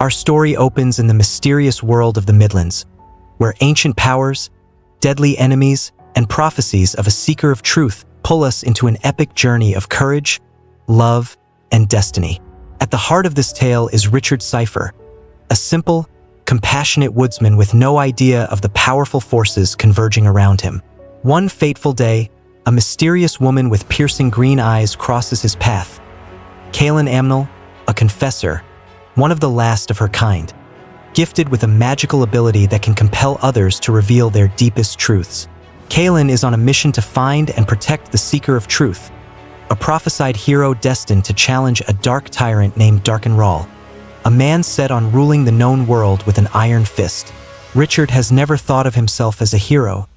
Our story opens in the mysterious world of the Midlands, where ancient powers, deadly enemies, and prophecies of a seeker of truth pull us into an epic journey of courage, love, and destiny. At the heart of this tale is Richard Cypher, a simple, compassionate woodsman with no idea of the powerful forces converging around him. One fateful day, a mysterious woman with piercing green eyes crosses his path. Kaelin Amnel, a confessor, one of the last of her kind, gifted with a magical ability that can compel others to reveal their deepest truths. Kaelin is on a mission to find and protect the Seeker of Truth, a prophesied hero destined to challenge a dark tyrant named Darkenrall, a man set on ruling the known world with an iron fist. Richard has never thought of himself as a hero,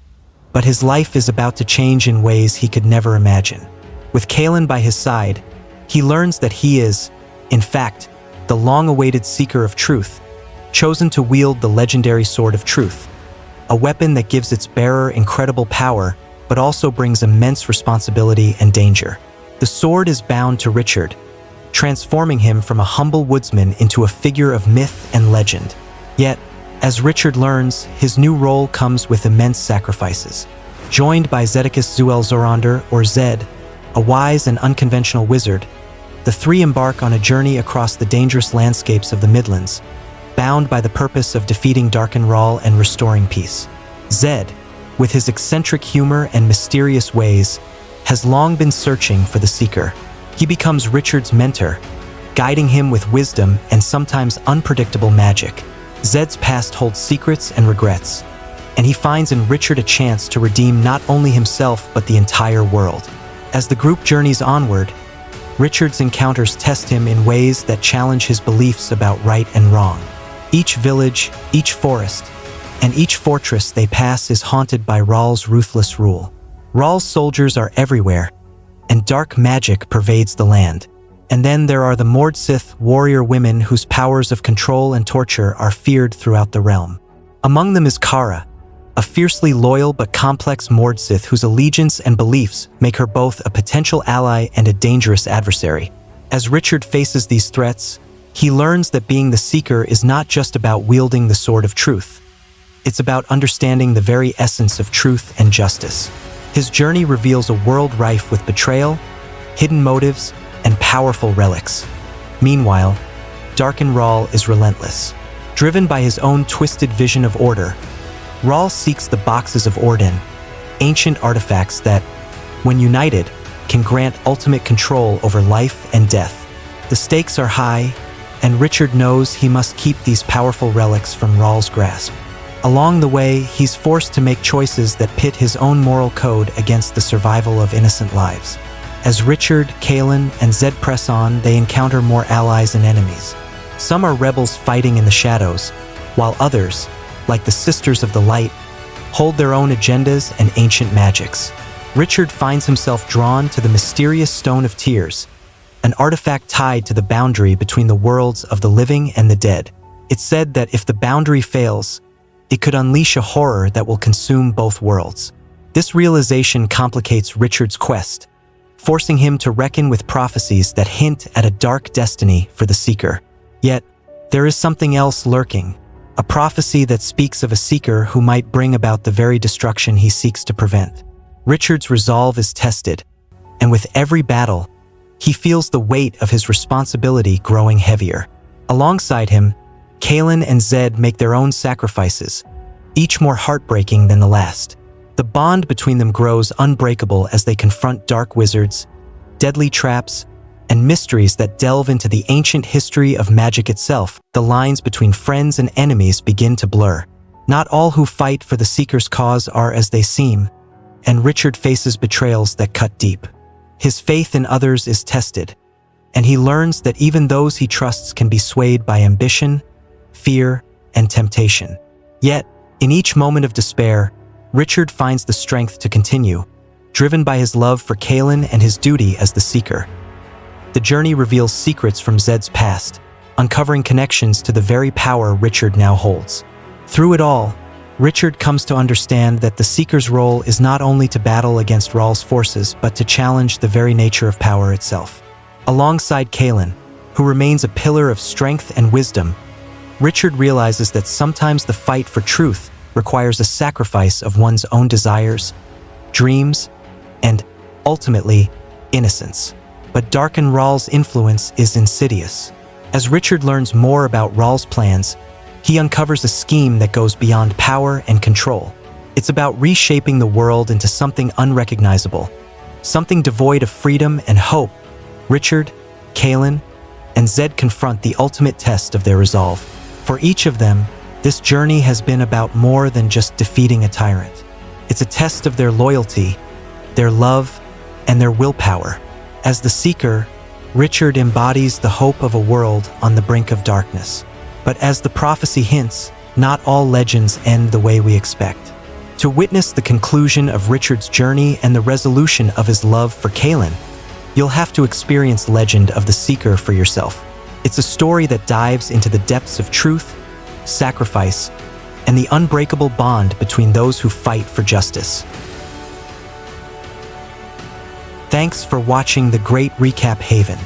but his life is about to change in ways he could never imagine. With Kaelin by his side, he learns that he is, in fact, the long-awaited Seeker of Truth, chosen to wield the legendary Sword of Truth, a weapon that gives its bearer incredible power, but also brings immense responsibility and danger. The sword is bound to Richard, transforming him from a humble woodsman into a figure of myth and legend. Yet, as Richard learns, his new role comes with immense sacrifices. Joined by Zedekis Zuel-Zorander, or Zed, a wise and unconventional wizard, the three embark on a journey across the dangerous landscapes of the Midlands, bound by the purpose of defeating Darkenrall and restoring peace. Zed, with his eccentric humor and mysterious ways, has long been searching for the Seeker. He becomes Richard's mentor, guiding him with wisdom and sometimes unpredictable magic. Zed's past holds secrets and regrets, and he finds in Richard a chance to redeem not only himself but the entire world. As the group journeys onward, Richard's encounters test him in ways that challenge his beliefs about right and wrong. Each village, each forest, and each fortress they pass is haunted by Rall's ruthless rule. Rall's soldiers are everywhere, and dark magic pervades the land. And then there are the Mordsith warrior women whose powers of control and torture are feared throughout the realm. Among them is Kara, a fiercely loyal but complex Mordsith whose allegiance and beliefs make her both a potential ally and a dangerous adversary. As Richard faces these threats, he learns that being the Seeker is not just about wielding the Sword of Truth. It's about understanding the very essence of truth and justice. His journey reveals a world rife with betrayal, hidden motives, and powerful relics. Meanwhile, Darkenrall is relentless. Driven by his own twisted vision of order, Rall seeks the Boxes of Orden, ancient artifacts that, when united, can grant ultimate control over life and death. The stakes are high, and Richard knows he must keep these powerful relics from Rall's grasp. Along the way, he's forced to make choices that pit his own moral code against the survival of innocent lives. As Richard, Kaelin, and Zed press on, they encounter more allies and enemies. Some are rebels fighting in the shadows, while others, like the Sisters of the Light, hold their own agendas and ancient magics. Richard finds himself drawn to the mysterious Stone of Tears, an artifact tied to the boundary between the worlds of the living and the dead. It's said that if the boundary fails, it could unleash a horror that will consume both worlds. This realization complicates Richard's quest, forcing him to reckon with prophecies that hint at a dark destiny for the Seeker. Yet, there is something else lurking, a prophecy that speaks of a Seeker who might bring about the very destruction he seeks to prevent. Richard's resolve is tested, and with every battle, he feels the weight of his responsibility growing heavier. Alongside him, Kaelin and Zed make their own sacrifices, each more heartbreaking than the last. The bond between them grows unbreakable as they confront dark wizards, deadly traps, and mysteries that delve into the ancient history of magic itself. The lines between friends and enemies begin to blur. Not all who fight for the Seeker's cause are as they seem, and Richard faces betrayals that cut deep. His faith in others is tested, and he learns that even those he trusts can be swayed by ambition, fear, and temptation. Yet, in each moment of despair, Richard finds the strength to continue, driven by his love for Kaelin and his duty as the Seeker. The journey reveals secrets from Zed's past, uncovering connections to the very power Richard now holds. Through it all, Richard comes to understand that the Seeker's role is not only to battle against Rall's forces, but to challenge the very nature of power itself. Alongside Kaelin, who remains a pillar of strength and wisdom, Richard realizes that sometimes the fight for truth requires a sacrifice of one's own desires, dreams, and, ultimately, innocence. But Darken Raal's influence is insidious. As Richard learns more about Raal's plans, he uncovers a scheme that goes beyond power and control. It's about reshaping the world into something unrecognizable, something devoid of freedom and hope. Richard, Kalen, and Zed confront the ultimate test of their resolve. For each of them, this journey has been about more than just defeating a tyrant. It's a test of their loyalty, their love, and their willpower. As the Seeker, Richard embodies the hope of a world on the brink of darkness. But as the prophecy hints, not all legends end the way we expect. To witness the conclusion of Richard's journey and the resolution of his love for Kalen, you'll have to experience Legend of the Seeker for yourself. It's a story that dives into the depths of truth, sacrifice, and the unbreakable bond between those who fight for justice. Thanks for watching The Great Recap Haven.